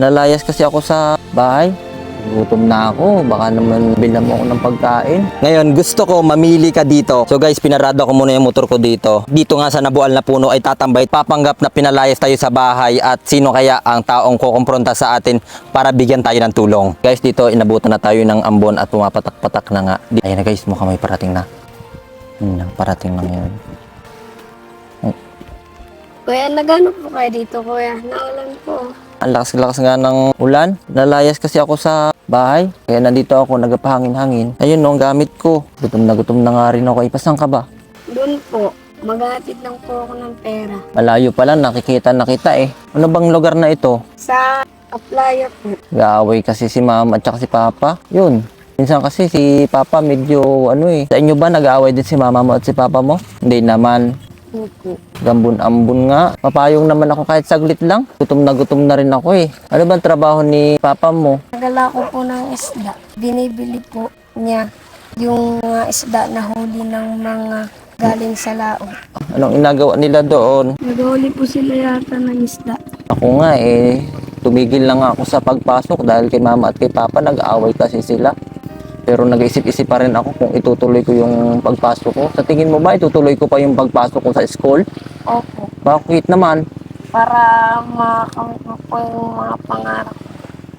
Nalayas kasi ako sa bahay. Gutom na ako. Baka naman bilang mo ako ng pagkain. Ngayon, gusto ko mamili ka dito. So guys, pinarada ko muna yung motor ko dito. Dito nga sa nabual na puno ay tatambay. Papanggap na pinalayas tayo sa bahay at sino kaya ang taong kukumpronta sa atin para bigyan tayo ng tulong. Guys, dito inabutan na tayo ng ambon at pumapatak-patak na nga. Ayun na guys, mukhang may parating na. Parating na ngayon. Kuya, nagano po kayo dito, kuya? Naulan po. Ang lakas-lakas nga ng ulan. Nalayas kasi ako sa bahay. Kaya nandito ako, nagpahangin-hangin. Ayun no, ang gamit ko. Gutom na nga rin ako. Ipasan ka ba? Doon po. Maghatid lang po ako ng pera. Malayo pala, nakikita eh. Ano bang lugar na ito? Sa Aplaya po. Gaaway kasi si mama at saka si papa. Yun. Minsan kasi si papa medyo Sa inyo ba nag-aaway din si mama mo at si papa mo? Hindi naman. Opo. Gambon-ambon nga. Papayong naman ako kahit saglit lang. Gutom na rin ako eh. Ano bang trabaho ni papa mo? Nagala ko po ng isda. Binibili po niya yung mga isda na huli ng mga galing sa laot. Anong inagawa nila doon? Naghuli po sila yata ng isda. Ako nga eh, tumigil lang ako sa pagpasok dahil kay mama at kay papa nag-aaway kasi sila. Pero nag-isip-isip pa rin ako kung itutuloy ko yung pagpasok ko. Sa tingin mo ba itutuloy ko pa yung pagpasok ko sa school? Opo. Bakit naman? Para makamit mo po yung mga pangarap.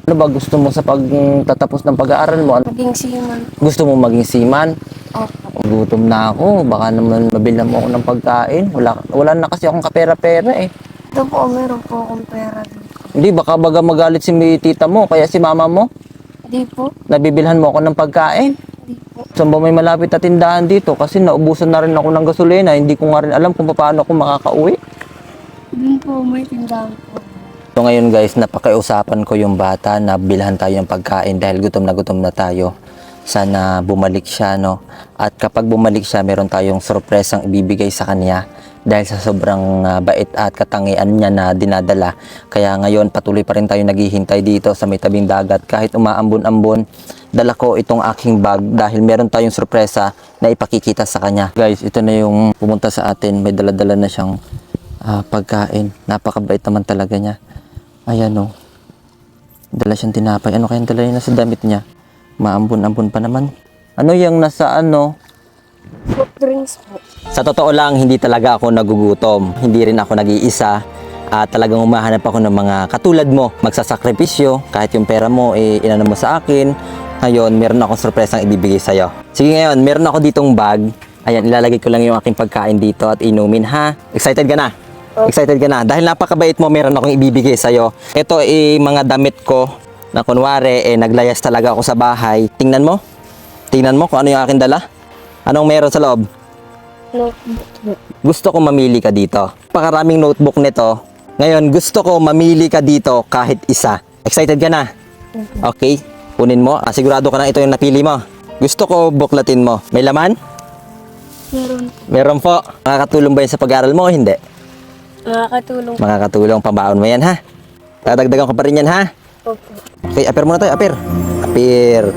Ano ba gusto mo sa pagtatapos ng pag-aaral mo? Maging seaman. Gusto mo maging seaman? Opo. Gutom na ako. Baka naman mabilang mo ako ng pagkain. Wala na kasi akong kapera-pera eh. Ito po, meron po akong pera dito. Hindi, baka baga magalit si tita mo, kaya si mama mo. Hindi po. Nabibilhan mo ako ng pagkain. Hindi po. Saan ba may malapit na tindahan dito? Kasi naubusan na rin ako ng gasolina. Hindi ko nga rin alam kung paano ako makakauwi. Doon po, may tindahan po. So ngayon guys, napakiusapan ko yung bata na bilhan tayo ng pagkain dahil gutom na tayo. Sana bumalik siya, no? At kapag bumalik siya, meron tayong sorpresang ibibigay sa kanya dahil sa sobrang bait at katangian niya na dinadala. Kaya ngayon, patuloy pa rin tayo naghihintay dito sa may tabing dagat. Kahit umaambon-ambon, dala ko itong aking bag dahil meron tayong sorpresa na ipakikita sa kanya. Guys, ito na yung pumunta sa atin. May dala-dala na siyang pagkain. Napakabait naman talaga niya. Ayan o. Dala siyang tinapay. Ano kayang dala niya sa damit niya? Maambon-ambon pa naman. Ano yung nasa Fruit drinks po. Sa totoo lang, hindi talaga ako nagugutom. Hindi rin ako nag-iisa. Talagang humahanap ako ng mga katulad mo. Magsasakripisyo. Kahit yung pera mo, inano mo sa akin. Ngayon, meron akong sorpresang ibibigay sa'yo. Sige ngayon, meron ako ditong bag. Ayan, ilalagay ko lang yung aking pagkain dito at inumin ha. Excited ka na? Excited ka na? Dahil napakabait mo, meron akong ibibigay sa'yo. Ito mga damit ko na kunwari, naglayas talaga ako sa bahay. Tingnan mo. Tingnan mo kung ano yung aking dala. Anong meron sa loob? Notebook po. Gusto ko mamili ka dito. Pakaraming notebook nito. Ngayon, gusto ko mamili ka dito kahit isa. Excited ka na? Okay. Kunin mo. Sigurado ka na ito yung napili mo. Gusto ko buklatin mo. May laman? Meron. Meron po. Makakatulong ba yan sa pag-aaral mo o hindi? Makakatulong. Makakatulong. Pambaon mo yan ha. Dadagdagan ko pa rin yan ha. Opo. Okay, apir muna tayo. Apir. Apir.